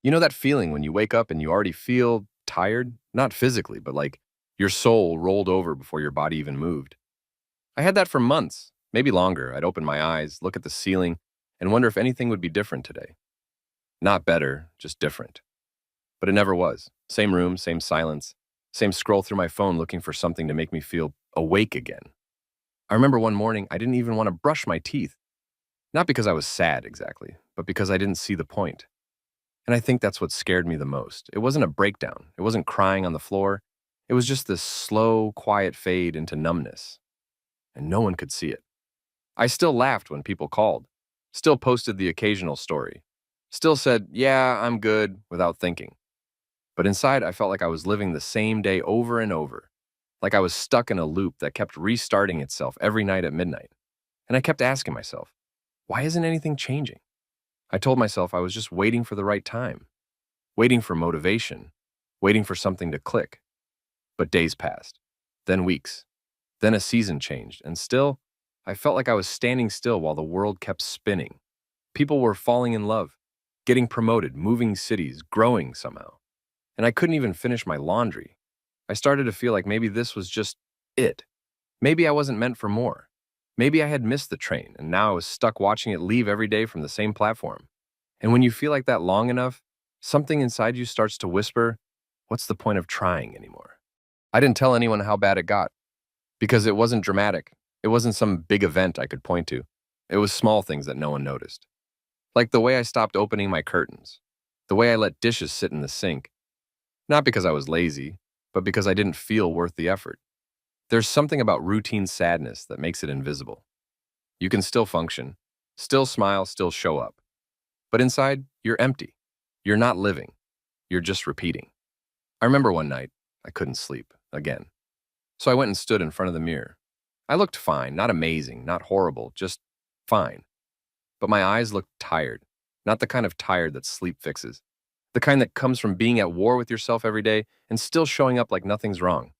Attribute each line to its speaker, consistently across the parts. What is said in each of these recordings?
Speaker 1: You know that feeling when you wake up and you already feel tired? Not physically, but like your soul rolled over before your body even moved. I had that for months, maybe longer. I'd open my eyes, look at the ceiling, and wonder if anything would be different today. Not better, just different. But it never was. Same room, same silence, same scroll through my phone looking for something to make me feel awake again. I remember one morning I didn't even want to brush my teeth. Not because I was sad exactly, but because I didn't see the point. And I think that's what scared me the most. It wasn't a breakdown. It wasn't crying on the floor. It was just this slow, quiet fade into numbness. And no one could see it. I still laughed when people called. Still posted the occasional story. Still said, yeah, I'm good, without thinking. But inside, I felt like I was living the same day over and over. Like I was stuck in a loop that kept restarting itself every night at midnight. And I kept asking myself, why isn't anything changing? I told myself I was just waiting for the right time, waiting for motivation, waiting for something to click. But days passed, then weeks, then a season changed, and still, I felt like I was standing still while the world kept spinning. People were falling in love, getting promoted, moving cities, growing somehow. And I couldn't even finish my laundry. I started to feel like maybe this was just it. Maybe I wasn't meant for more. Maybe I had missed the train, and now I was stuck watching it leave every day from the same platform. And when you feel like that long enough, something inside you starts to whisper, what's the point of trying anymore? I didn't tell anyone how bad it got, because it wasn't dramatic. It wasn't some big event I could point to. It was small things that no one noticed. Like the way I stopped opening my curtains, the way I let dishes sit in the sink. Not because I was lazy, but because I didn't feel worth the effort. There's something about routine sadness that makes it invisible. You can still function, still smile, still show up. But inside, you're empty. You're not living. You're just repeating. I remember one night, I couldn't sleep, again. So I went and stood in front of the mirror. I looked fine, not amazing, not horrible, just fine. But my eyes looked tired, not the kind of tired that sleep fixes. The kind that comes from being at war with yourself every day and still showing up like nothing's wrong.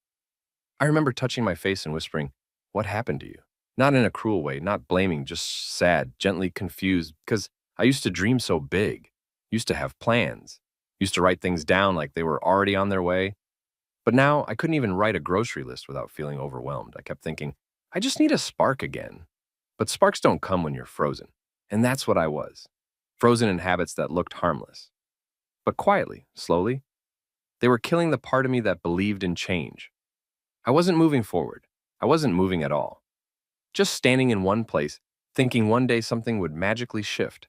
Speaker 1: I remember touching my face and whispering, what happened to you? Not in a cruel way, not blaming, just sad, gently confused, because I used to dream so big, used to have plans, used to write things down like they were already on their way. But now I couldn't even write a grocery list without feeling overwhelmed. I kept thinking, I just need a spark again. But sparks don't come when you're frozen. And that's what I was. Frozen in habits that looked harmless. But quietly, slowly, they were killing the part of me that believed in change. I wasn't moving forward. I wasn't moving at all. Just standing in one place, thinking one day something would magically shift.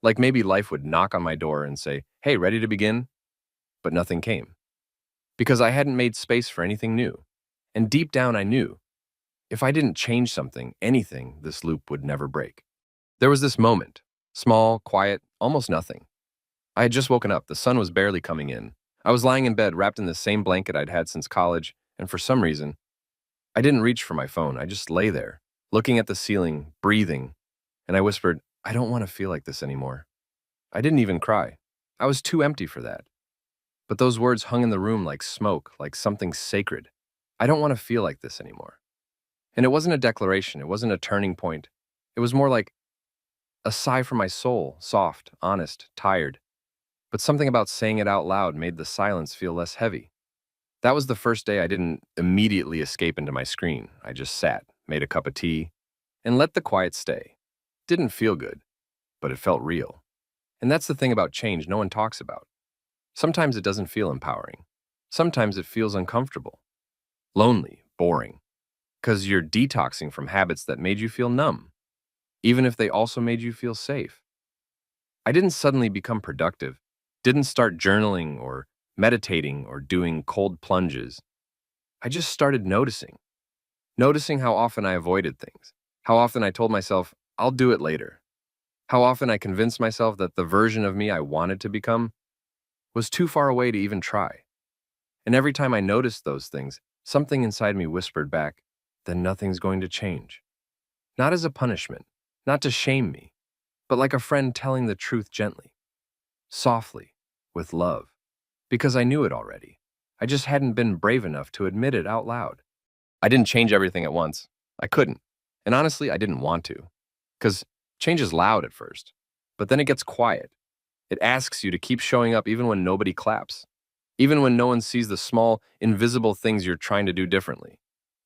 Speaker 1: Like maybe life would knock on my door and say, hey, ready to begin? But nothing came. Because I hadn't made space for anything new. And deep down I knew, if I didn't change something, anything, this loop would never break. There was this moment, small, quiet, almost nothing. I had just woken up, the sun was barely coming in. I was lying in bed wrapped in the same blanket I'd had since college, and for some reason, I didn't reach for my phone. I just lay there, looking at the ceiling, breathing, and I whispered, I don't want to feel like this anymore. I didn't even cry. I was too empty for that. But those words hung in the room like smoke, like something sacred. I don't want to feel like this anymore. And it wasn't a declaration. It wasn't a turning point. It was more like a sigh from my soul, soft, honest, tired. But something about saying it out loud made the silence feel less heavy. That was the first day I didn't immediately escape into my screen. I just sat, made a cup of tea, and let the quiet stay. Didn't feel good, but it felt real. And that's the thing about change no one talks about. Sometimes it doesn't feel empowering. Sometimes it feels uncomfortable, lonely, boring, because you're detoxing from habits that made you feel numb, even if they also made you feel safe. I didn't suddenly become productive, didn't start journaling or meditating or doing cold plunges. I just started noticing how often I avoided things, how often I told myself, I'll do it later, how often I convinced myself that the version of me I wanted to become was too far away to even try. And every time I noticed those things, something inside me whispered back, then nothing's going to change. Not as a punishment, not to shame me, but like a friend telling the truth gently, softly, with love. Because I knew it already. I just hadn't been brave enough to admit it out loud. I didn't change everything at once. I couldn't. And honestly, I didn't want to. Because change is loud at first, but then it gets quiet. It asks you to keep showing up even when nobody claps, even when no one sees the small, invisible things you're trying to do differently.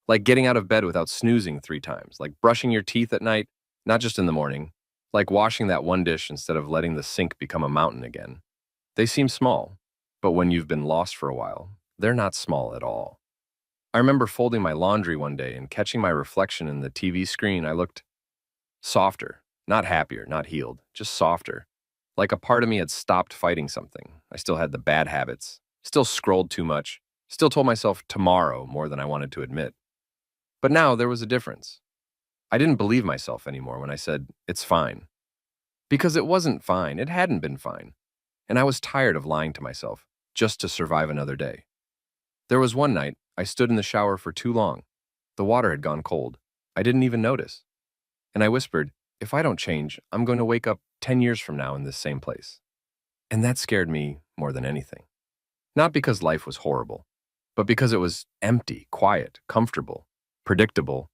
Speaker 1: Like getting out of bed without snoozing 3 times, like brushing your teeth at night, not just in the morning, like washing that one dish instead of letting the sink become a mountain again. They seem small, but when you've been lost for a while, they're not small at all. I remember folding my laundry one day and catching my reflection in the TV screen. I looked softer, not happier, not healed, just softer. Like a part of me had stopped fighting something. I still had the bad habits, still scrolled too much, still told myself tomorrow more than I wanted to admit. But now there was a difference. I didn't believe myself anymore when I said, it's fine. Because it wasn't fine, it hadn't been fine. And I was tired of lying to myself just to survive another day. There was one night I stood in the shower for too long. The water had gone cold. I didn't even notice. And I whispered, if I don't change, I'm going to wake up 10 years from now in this same place. And that scared me more than anything. Not because life was horrible, but because it was empty, quiet, comfortable, predictable,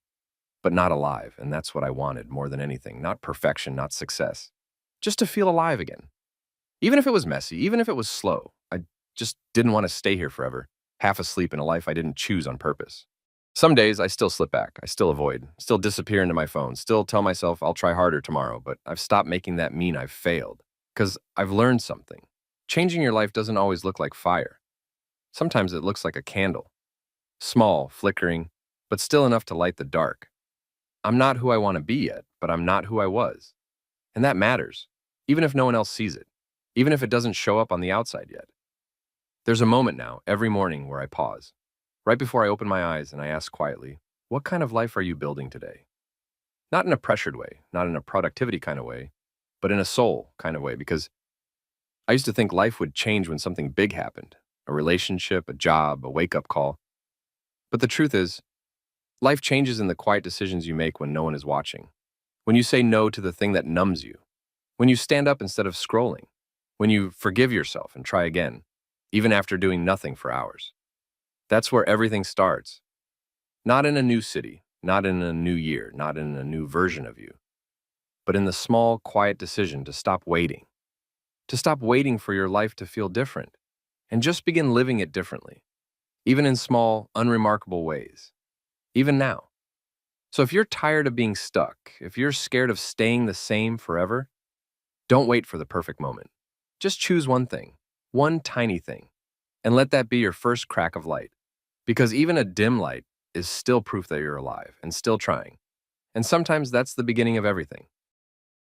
Speaker 1: but not alive. And that's what I wanted more than anything. Not perfection, not success. Just to feel alive again. Even if it was messy, even if it was slow, I just didn't want to stay here forever, half asleep in a life I didn't choose on purpose. Some days I still slip back, I still avoid, still disappear into my phone, still tell myself I'll try harder tomorrow, but I've stopped making that mean I've failed. Because I've learned something. Changing your life doesn't always look like fire. Sometimes it looks like a candle. Small, flickering, but still enough to light the dark. I'm not who I want to be yet, but I'm not who I was. And that matters, even if no one else sees it, even if it doesn't show up on the outside yet. There's a moment now, every morning, where I pause. Right before I open my eyes and I ask quietly, what kind of life are you building today? Not in a pressured way, not in a productivity kind of way, but in a soul kind of way, because I used to think life would change when something big happened, a relationship, a job, a wake-up call. But the truth is, life changes in the quiet decisions you make when no one is watching. When you say no to the thing that numbs you. When you stand up instead of scrolling. When you forgive yourself and try again, even after doing nothing for hours. That's where everything starts. Not in a new city, not in a new year, not in a new version of you, but in the small, quiet decision to stop waiting. To stop waiting for your life to feel different, and just begin living it differently, even in small, unremarkable ways, even now. So if you're tired of being stuck, if you're scared of staying the same forever, don't wait for the perfect moment. Just choose one thing, one tiny thing, and let that be your first crack of light. Because even a dim light is still proof that you're alive and still trying. And sometimes that's the beginning of everything.